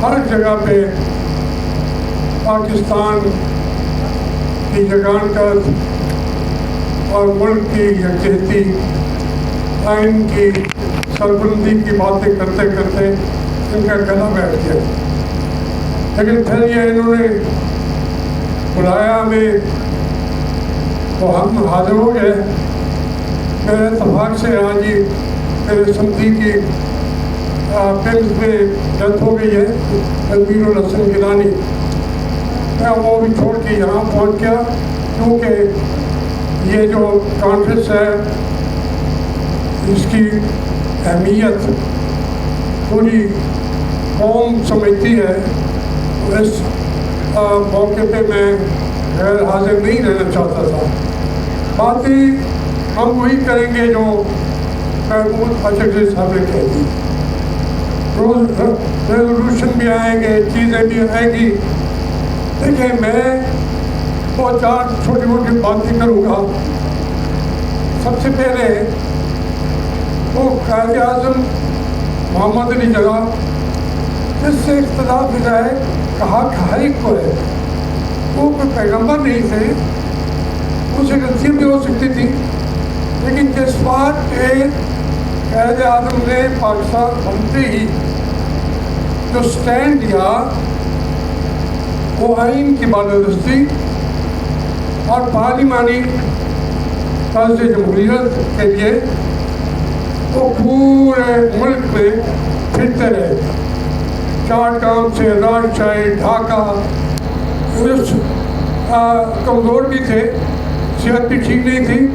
ہر جگہ پہ پاکستان کی یگانگت اور ملک کی یکجہتی، آئین کی سربلندی کی باتیں کرتے کرتے ان کا گلا بیٹھ گیا. لیکن پھر یہ انہوں نے بلایا ہمیں تو ہم حاضر ہو گئے. میرے اتفاق سے آج ہی میرے سمدھی کی پنس میں ڈیتھ ہو گئی ہے، تنویر الحسن گیلانی. میں وہ بھی چھوڑ کے یہاں پہنچ گیا کیونکہ یہ جو کانفرنس ہے اس کی اہمیت پوری قوم سمجھتی ہے. اس موقع پہ میں غیر حاضر نہیں رہنا چاہتا تھا. باتیں ہم وہی کریں گے جو محمود اچکری صاحب نے کہہ دی. ریزولوشن بھی آئیں گے، چیزیں بھی آئیں گی. دیکھیں میں وہ 4 چھوٹی موٹی باتیں کروں گا. سب سے پہلے وہ قائد اعظم محمد علی جناح جس سے اختلاف ہے کہ حق ہر ایک کو ہے. وہ کوئی پیغمبر نہیں تھے، اسے غلطی بھی ہو سکتی تھی، لیکن جس بات پہ قائد اعظم نے پاکستان بنتے ہی جو سٹینڈ لیا وہ آئین کی بالادستی اور پارلیمانی طرز جمہوریت کے لیے وہ پورے ملک میں پھرتے رہے. چاٹگام سے راجشاہی، ڈھاکہ، کمزور بھی تھے، صحت بھی ٹھیک نہیں تھی،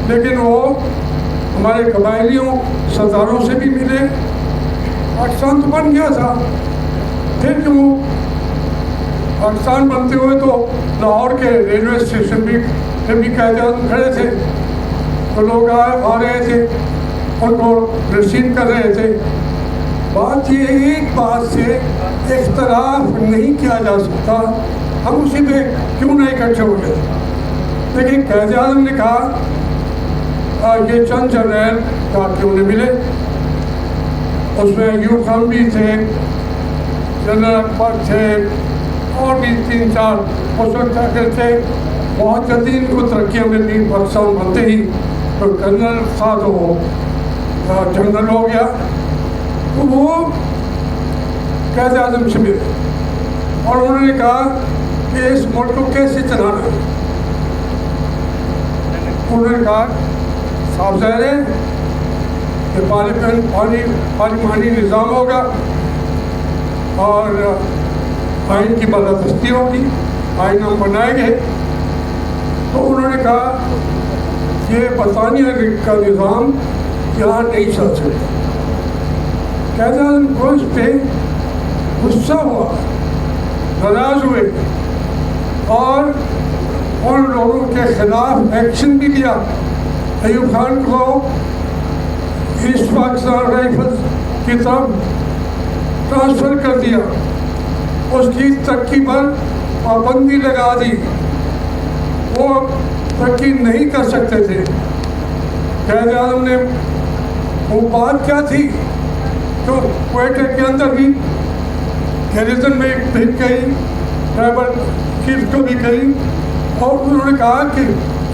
لیکن وہ ہمارے قبائلیوں سرداروں سے بھی ملے. پاکستان تو بن گیا تھا، پھر کیوں پاکستان بنتے ہوئے تو لاہور کے ریلوے اسٹیشن بھی پھر بھی قائد اعظم کھڑے تھے تو لوگ آ رہے تھے، ان کو رسید کر رہے تھے. بات یہ ایک بات سے اختلاف نہیں کیا جا سکتا، ہم اسی پہ کیوں نہ اکٹھے ہو گئے. لیکن قائد اعظم نے کہا یہ چند جرنیل کیوں نے ملے. اس میں ایوب خان بھی تھے، جنرل اکبر تھے، اور بھی 3-4 اس وقت تھے. بہت جلدی ان کو ترقیاں ملی. پاکستان بنتے ہی تو کرنل تھا تو وہ جنرل ہو گیا. تو وہ قائد اعظم سے ملے اور انہوں نے کہا کہ اس ملک کو کیسے چلانا ہے. انہوں نے کہا صاف ظاہر ہے کہ پارلیمانی نظام ہوگا اور آئین کی بالادستی ہوگی، آئین ہم بنائیں گے. تو انہوں نے کہا یہ برطانیہ کا نظام یہاں نہیں چل سکتا. قائد اعظم کو اس پہ غصہ ہوا، ناراض ہوئے اور ان لوگوں کے خلاف ایکشن بھی لیا. ایوب خان کو ایسٹ پاکستان رائفلز کی طرف ٹرانسفر کر دیا، اس کی ترقی پر پابندی لگا دی. وہ ترقی نہیں کر سکتے تھے. قائد اعظم نے وہ بات کیا تھی تو کوئٹہ کے اندر بھی گیریزن میں بھی کہی، ٹرائبل چیف کو بھی کہی، اور انہوں نے کہا کہ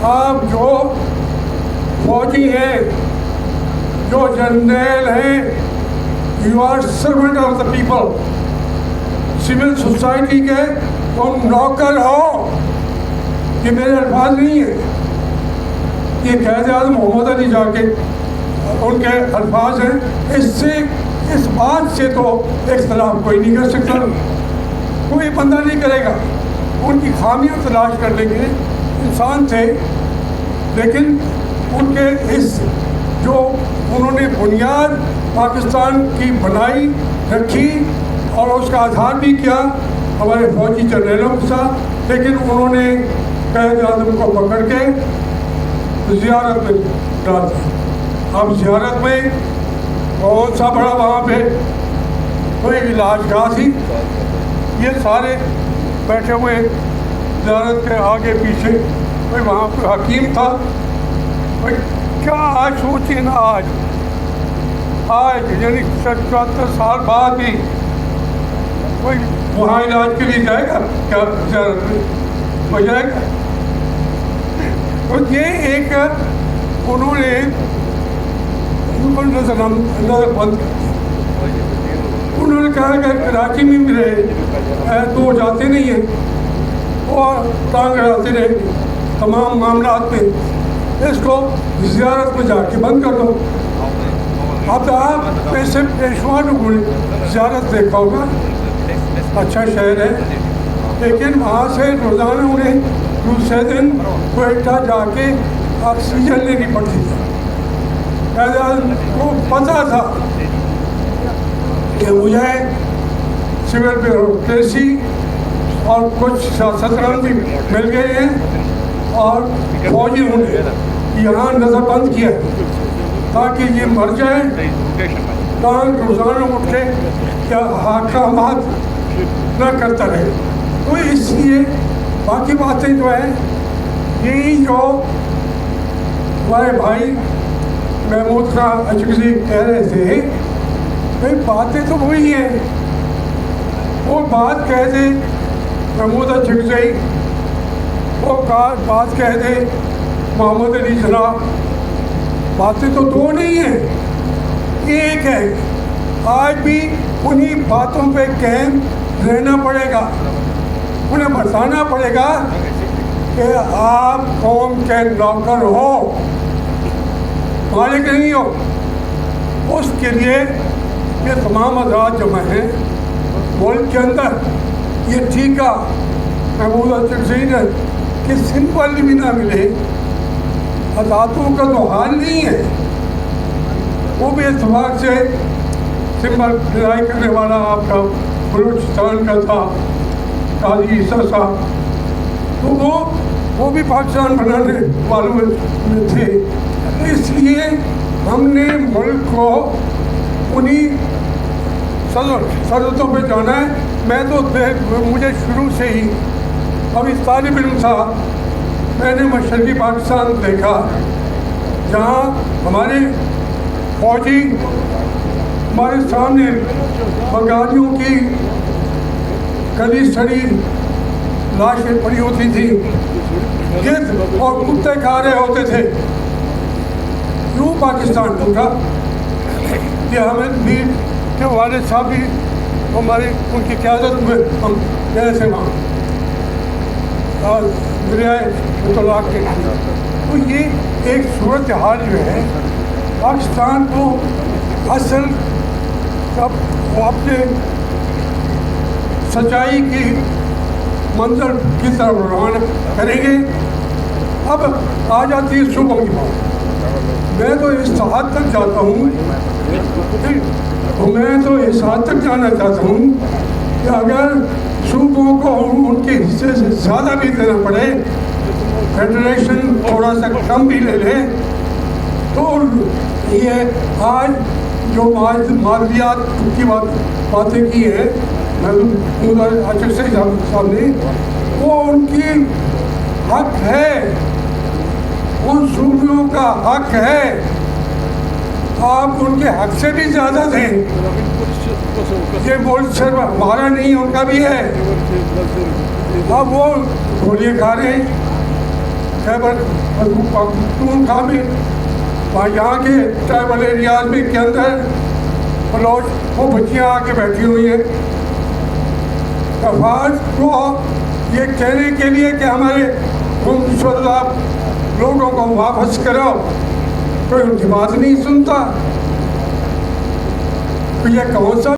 آپ جو فوجی ہیں، جو جرنیل ہیں، you are servant of the people. Civil society کے تم نوکر ہو. یہ میرے الفاظ نہیں ہیں، یہ قائد اعظم محمد علی جا کے ان کے الفاظ ہیں. اس بات سے تو اختلاف کوئی نہیں کر سکتا، کوئی بندہ نہیں کرے گا. ان کی خامیاں تلاش کر لیں گے، انسان تھے، لیکن ان کے اس جو انہوں نے بنیاد پاکستان کی بنائی رکھی اور اس کا آدھار بھی کیا ہمارے فوجی جرنیلوں کے ساتھ. لیکن انہوں نے قائد اعظم کو پکڑ کے زیارت میں ڈال دیا. اب زیارت میں بہت سا بڑا وہاں پہ کوئی علاج گاہ تھی، یہ سارے بیٹھے ہوئے زیارت کے آگے پیچھے. کوئی وہاں کوئی حکیم تھا. کوئی کیا آج سوچیے نا، آج یعنی 74 سال بعد بھی کوئی وہاں علاج کے لیے جائے گا کیا زیارت میں ہو جائے گا؟ تو یہ ایک انہوں نے نظر بند کر دیا. انہوں نے کہا کہ کراچی میں بھی رہے تو وہ جاتے نہیں ہیں اور ٹانگ اڑاتے رہے تمام معاملات میں. اس کو زیارت میں جا کے بند کر دو. اب آپ ایسے پیشوا لوگوں نے زیارت دیکھا ہوگا، اچھا شہر ہے، لیکن وہاں سے روزانہ انہیں دوسرے دن کوئٹہ جا کے آکسیجن لینی پڑتی تھی. وہ پتہ تھا کہ مجھے سول بیوروکریسی اور کچھ سیاستدان بھی مل گئے ہیں اور فوجی انہیں یہاں نظر بند کیا تاکہ یہ مر جائے. ٹانگ روزانہ اٹھ کے کیا حکامات نہ کرتا رہے. تو اس لیے باقی باتیں جو ہیں یہی جو ہمارے بھائی محمود خان اچکزئی کہہ رہے تھے، بھائی باتیں تو وہی ہیں. وہ بات کہہ دے محمود اچکزئی، وہ بات کہہ دے محمد علی جناح، باتیں تو دو نہیں ہیں، ایک ہے. آج بھی انہی باتوں پہ قائم رہنا پڑے گا. انہیں بتانا پڑے گا کہ آپ قوم کے نوکر ہو، مالک نہیں ہو. اس کے لیے یہ تمام حضرات جمع ہیں ملک کے اندر. یہ ٹھیکہ محمود اچکزئی نے کہ سمپل بھی نہ ملے، عدالتوں کا تو حال نہیں ہے. وہ بھی اتفاق سے سمپل لڑائی کرنے والا آپ کا بلوچستان کا تھا قاضی عیسیٰ صاحب، تو وہ بھی پاکستان بنانے والوں میں تھے. اس لیے ہم نے ملک کو انہی سرحدوں پہ جانا ہے. میں تو مجھے شروع سے ہی ابھی طالب علم تھا، میں نے مشرقی پاکستان دیکھا جہاں ہمارے فوجی ہمارے سامنے بنگالیوں کی گلی سڑی لاشیں پڑی ہوتی تھیں، گرد اور کتے کھا رہے ہوتے تھے. کیوں پاکستان ٹوٹا؟ یہ ہمیں میر کے والد صاحب بھی ہماری ان کی قیادت میں ہم گئے تھے وہاں دریائے طلاق کے. تو یہ ایک صورت حال جو ہے پاکستان کو اصل جب وہ اپنے سچائی کی منظر کی طرف روانہ کریں گے. اب آ جاتی ہے صوبوں کی بات. میں تو اس حد تک جاتا ہوں، میں تو اس حد تک جانا چاہتا ہوں کہ اگر صوبوں کو ان کے حصے سے زیادہ بھی دینا پڑے، فیڈریشن تھوڑا سا کم بھی لے لے، تو یہ آج جو مالیات کی باتیں کی ہیں اچکزئی صاحب نے، وہ ان کی حق ہے، ان صوبیوں کا حق ہے. آپ ان کے حق سے بھی زیادہ دیں. یہ ملک صرف ہمارا نہیں، ان کا بھی ہے. اب وہ گولیاں کھا رہے ہیں خیبر پختونخوا میں، یہاں کے ٹرائبل ایریاز میں کے اندر بلوچ وہ بچیاں آ کے بیٹھی ہوئی ہیں افواج کو یہ کہنے کے لیے کہ ہمارے گمشدہ لوگوں کو واپس کرو. کوئی ان کی بات نہیں سنتا. تو یہ کون سا